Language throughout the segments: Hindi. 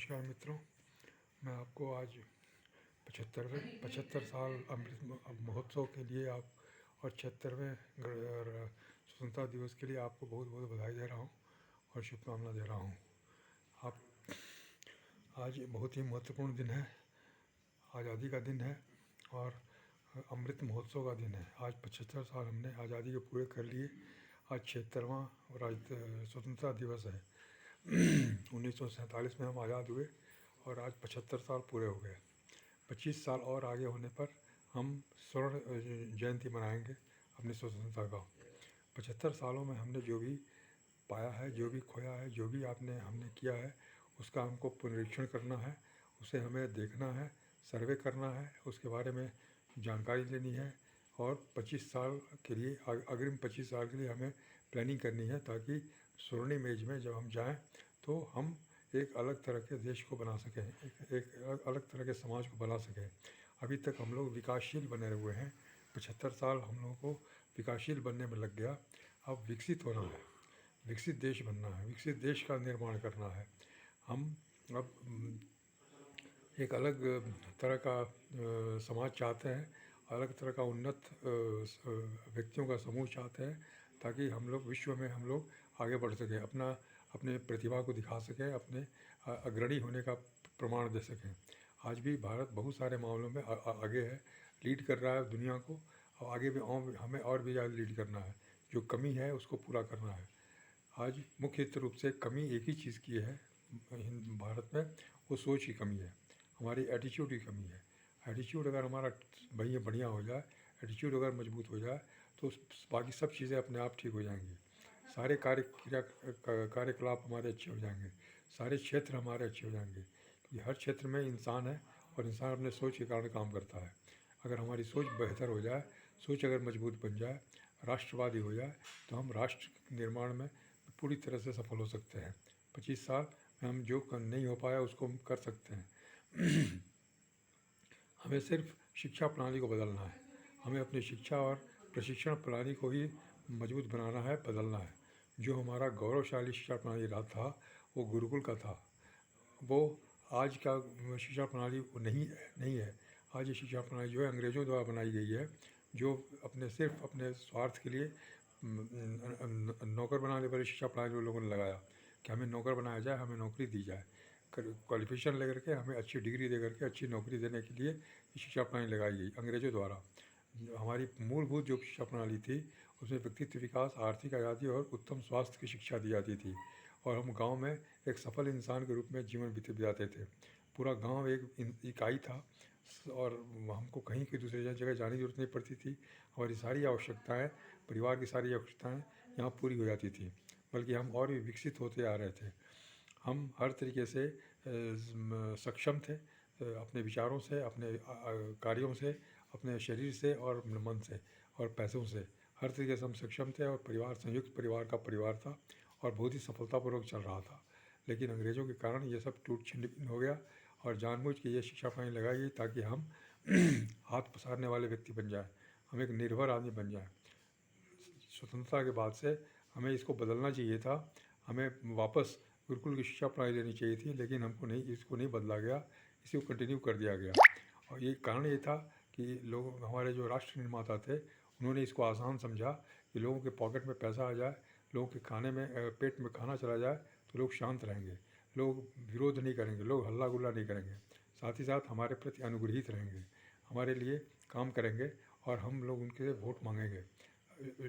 नमस्कार मित्रों, मैं आपको आज 75 साल अमृत महोत्सव के लिए आप और 76वें स्वतंत्रता दिवस के लिए आपको बहुत बहुत बधाई दे रहा हूँ और शुभकामना दे रहा हूँ। आप आज बहुत ही महत्वपूर्ण दिन है, आज़ादी का दिन है और अमृत महोत्सव का दिन है। आज 75 साल हमने आज़ादी के पूरे कर लिए। आज 76वां स्वतंत्रता दिवस है। 1947 में हम आज़ाद हुए और आज 75 साल पूरे हो गए। 25 साल और आगे होने पर हम स्वर्ण जयंती मनाएंगे अपनी स्वतंत्रता का। 75 सालों में हमने जो भी पाया है, जो भी खोया है, जो भी हमने किया है, उसका हमको पुनरीक्षण करना है, उसे हमें देखना है, सर्वे करना है, उसके बारे में जानकारी लेनी है और 25 साल के लिए, अग्रिम 25 साल के लिए हमें प्लानिंग करनी है, ताकि स्वर्णिम एज में जब हम जाएं तो हम एक अलग तरह के देश को बना सकें, एक अलग तरह के समाज को बना सकें। अभी तक हम लोग विकासशील बने हुए हैं। 75 साल हम लोगों को विकासशील बनने में लग गया। अब विकसित होना है, विकसित देश बनना है, विकसित देश का निर्माण करना है। हम अब एक अलग तरह का समाज चाहते हैं, अलग तरह का उन्नत व्यक्तियों का समूह चाहते हैं, ताकि हम लोग विश्व में हम लोग आगे बढ़ सकें, अपने प्रतिभा को दिखा सकें, अपने अग्रणी होने का प्रमाण दे सकें। आज भी भारत बहुत सारे मामलों में आगे है, लीड कर रहा है दुनिया को, और आगे भी हमें और भी ज़्यादा लीड करना है। जो कमी है उसको पूरा करना है। आज मुख्य रूप से कमी एक ही चीज़ की है भारत में, वो सोच की कमी है, हमारी एटीट्यूड की कमी है। एटीट्यूड अगर हमारा बढ़िया हो जाए, एटीट्यूड अगर मजबूत हो जाए, तो बाकी सब चीज़ें अपने आप ठीक हो जाएंगी। सारे कार्यकलाप हमारे अच्छे हो जाएंगे, सारे क्षेत्र हमारे अच्छे हो जाएंगे, क्योंकि हर क्षेत्र में इंसान है और इंसान अपने सोच के कारण काम करता है। अगर हमारी सोच बेहतर हो जाए, सोच अगर मजबूत बन जाए, राष्ट्रवादी हो जाए, तो हम राष्ट्र निर्माण में पूरी तरह से सफल हो सकते हैं। 25 साल में हम जो नहीं हो पाया उसको हम कर सकते हैं। हमें सिर्फ शिक्षा प्रणाली को बदलना है, हमें अपनी शिक्षा और प्रशिक्षण प्रणाली को ही मजबूत बनाना है, बदलना है। जो हमारा गौरवशाली शिक्षा प्रणाली रहा था, वो गुरुकुल का था, वो आज का शिक्षा प्रणाली वो नहीं है। आज ये शिक्षा प्रणाली जो है अंग्रेज़ों द्वारा बनाई गई है, जो सिर्फ अपने स्वार्थ के लिए नौकर बनाने वाली शिक्षा प्रणाली वो लोगों ने लगाया कि हमें नौकर बनाया जाए, हमें नौकरी दी जाए, क्वालिफिकेशन लेकर के हमें अच्छी डिग्री दे करके अच्छी नौकरी देने के लिए ये शिक्षा प्रणाली लगाई गई अंग्रेज़ों द्वारा। हमारी मूलभूत जो शिक्षा प्रणाली थी, उसमें व्यक्तित्व विकास, आर्थिक आज़ादी और उत्तम स्वास्थ्य की शिक्षा दी जाती थी, और हम गांव में एक सफल इंसान के रूप में जीवन बिताते थे। पूरा गांव एक इकाई था और हमको कहीं की दूसरी जगह जाने की जरूरत नहीं पड़ती थी। हमारी सारी आवश्यकताएं, परिवार की सारी आवश्यकताएं यहाँ पूरी हो जाती थी, बल्कि हम और भी विकसित होते आ रहे थे। हम हर तरीके से सक्षम थे, अपने विचारों से, अपने कार्यों से, अपने शरीर से और मन से और पैसों से, हर तरीके से हम सक्षम थे। और परिवार संयुक्त परिवार का परिवार था और बहुत ही सफलतापूर्वक चल रहा था। लेकिन अंग्रेज़ों के कारण ये सब टूट छिन्न हो गया और जानबूझ के ये शिक्षा प्रणाली लगाई गई ताकि हम हाथ पसारने वाले व्यक्ति बन जाए, हम एक निर्भर आदमी बन जाए। स्वतंत्रता के बाद से हमें इसको बदलना चाहिए था, हमें वापस गुरुकुल की शिक्षा प्रणाली लेनी चाहिए थी, लेकिन इसको नहीं बदला गया, इसी को कंटिन्यू कर दिया गया। और ये कारण ये था कि लोग, हमारे जो राष्ट्र निर्माता थे, उन्होंने इसको आसान समझा कि लोगों के पॉकेट में पैसा आ जाए, लोगों के खाने में पेट में खाना चला जाए तो लोग शांत रहेंगे, लोग विरोध नहीं करेंगे, लोग हल्ला गुल्ला नहीं करेंगे, साथ ही साथ हमारे प्रति अनुग्रहित रहेंगे, हमारे लिए काम करेंगे और हम लोग उनके वोट मांगेंगे।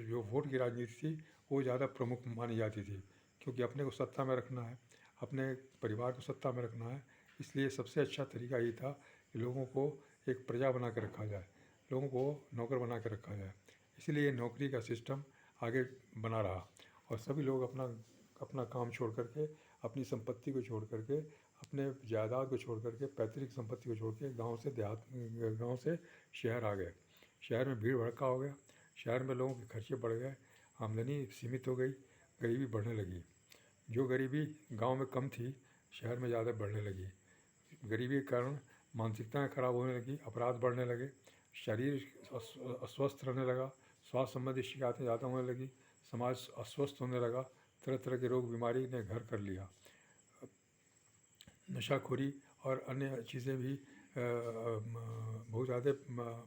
जो वोट की राजनीति थी वो ज़्यादा प्रमुख मानी जाती थी, क्योंकि अपने को सत्ता में रखना है, अपने परिवार को सत्ता में रखना है। इसलिए सबसे अच्छा तरीका ये था कि लोगों को एक प्रजा बना कर रखा जाए, लोगों को नौकर बना कर रखा जाए। इसलिए नौकरी का सिस्टम आगे बना रहा और सभी लोग अपना अपना काम छोड़ करके, अपनी संपत्ति को छोड़ करके, अपने जायदाद को छोड़ करके, पैतृक संपत्ति को छोड़ के गाँव से शहर आ गए। शहर में भीड़ भड़का हो गया, शहर में लोगों के खर्चे बढ़ गए, आमदनी सीमित हो गई, गरीबी बढ़ने लगी। जो गरीबी गांव में कम थी, शहर में ज़्यादा बढ़ने लगी। गरीबी के कारण मानसिकताएं खराब होने लगी, अपराध बढ़ने लगे, शरीर अस्वस्थ रहने लगा, स्वास्थ्य संबंधी शिकायतें ज़्यादा होने लगी, समाज अस्वस्थ होने लगा, तरह तरह के रोग बीमारी ने घर कर लिया। नशाखोरी और अन्य चीज़ें भी बहुत ज़्यादा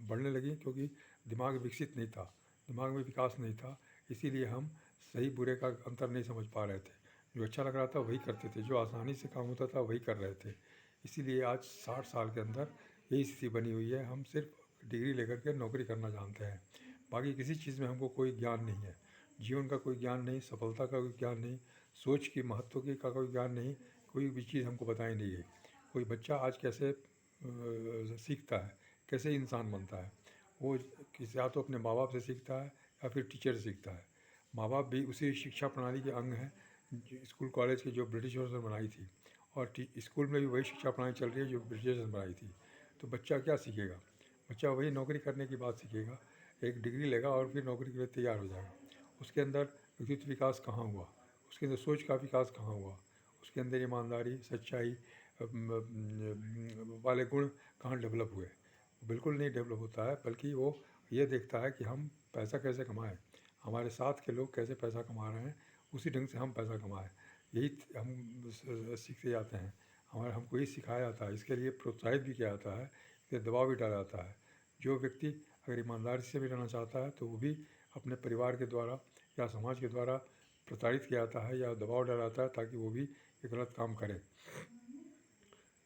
बढ़ने लगी, क्योंकि दिमाग विकसित नहीं था, दिमाग में विकास नहीं था। इसीलिए हम सही बुरे का अंतर नहीं समझ पा रहे थे। जो अच्छा लग रहा था वही करते थे, जो आसानी से काम होता था वही कर रहे थे। इसीलिए आज 60 साल के अंदर यही स्थिति बनी हुई है। हम सिर्फ डिग्री लेकर के नौकरी करना जानते हैं, बाकी किसी चीज़ में हमको कोई ज्ञान नहीं है। जीवन का कोई ज्ञान नहीं, सफलता का कोई ज्ञान नहीं, सोच की महत्व की का कोई ज्ञान नहीं, कोई भी चीज़ हमको बताई नहीं गई। कोई बच्चा आज कैसे सीखता है, कैसे इंसान बनता है, वो किसी या तो अपने माँ बाप से सीखता है या फिर टीचर से सीखता है। माँ बाप भी उसी शिक्षा प्रणाली के अंग हैं, स्कूल कॉलेज की जो ब्रिटिशर्स ने बनाई थी, और स्कूल में भी वही शिक्षा प्रणाली चल रही है जो ब्रिटिशर्स ने बनाई थी। तो बच्चा क्या सीखेगा? बच्चा वही नौकरी करने की बात सीखेगा, एक डिग्री लेगा और फिर नौकरी के लिए तैयार हो जाएगा। उसके अंदर व्यक्तित्व विकास कहाँ हुआ? उसके अंदर सोच का विकास कहाँ हुआ? उसके अंदर ईमानदारी, सच्चाई वाले गुण कहाँ डेवलप हुए? बिल्कुल नहीं डेवलप होता है, बल्कि वो ये देखता है कि हम पैसा कैसे कमाएं, हमारे साथ के लोग कैसे पैसा कमा रहे हैं, उसी ढंग से हम पैसा कमाएं। यही हम सीखते जाते हैं, हमको ये सिखाया जाता है। इसके लिए प्रोत्साहित भी किया जाता है, इसके दबाव भी डाला जाता है। जो व्यक्ति अगर ईमानदारी से भी रहना चाहता है तो वो भी अपने परिवार के द्वारा या समाज के द्वारा प्रताड़ित किया जाता है या दबाव डाला जाता है, ताकि वो भी ये गलत काम करे।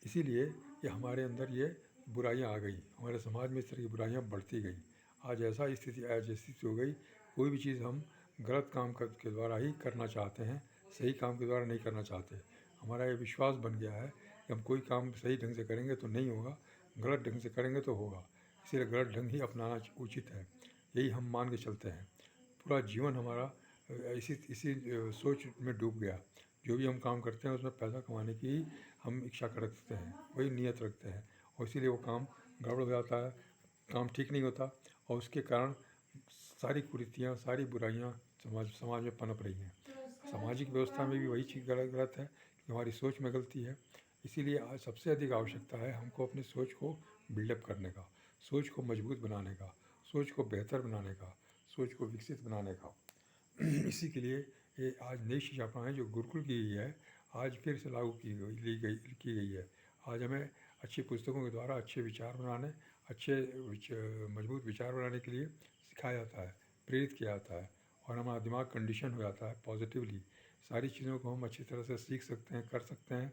इसीलिए ये हमारे अंदर ये बुराइयां आ गई, हमारे समाज में इस तरह की बुराइयां बढ़ती गई। आज ऐसा स्थिति हो गई, कोई भी चीज़ हम गलत काम के द्वारा ही करना चाहते हैं, सही काम के द्वारा नहीं करना चाहते। हमारा ये विश्वास बन गया है कि हम कोई काम सही ढंग से करेंगे तो नहीं होगा, गलत ढंग से करेंगे तो होगा। इसीलिए गलत ढंग ही अपनाना उचित है, यही हम मान के चलते हैं। पूरा जीवन हमारा इसी सोच में डूब गया। जो भी हम काम करते हैं उसमें पैसा कमाने की ही हम इच्छा रखते हैं, वही नियत रखते हैं, और इसीलिए वो काम गड़बड़ हो जाता है, काम ठीक नहीं होता, और उसके कारण सारी कुरीतियाँ, सारी बुराइयाँ समाज में पनप रही हैं। सामाजिक व्यवस्था में भी वही चीज़ गलत है कि हमारी सोच में गलती है। इसीलिए आज सबसे अधिक आवश्यकता है हमको अपनी सोच को बिल्डअप करने का, सोच को मजबूत बनाने का, सोच को बेहतर बनाने का, सोच को विकसित बनाने का। इसी के लिए ये आज नई शिक्षा प्रणाली जो गुरुकुल की गई है, आज फिर से लागू की गई है। आज हमें अच्छी पुस्तकों के द्वारा अच्छे विचार बनाने, मजबूत विचार बनाने के लिए सिखाया जाता है, प्रेरित किया जाता है, और हमारा दिमाग कंडीशन हो जाता है पॉजिटिवली। सारी चीज़ों को हम अच्छी तरह से सीख सकते हैं, कर सकते हैं,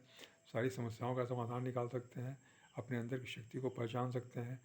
सारी समस्याओं का समाधान निकाल सकते हैं, अपने अंदर की शक्ति को पहचान सकते हैं,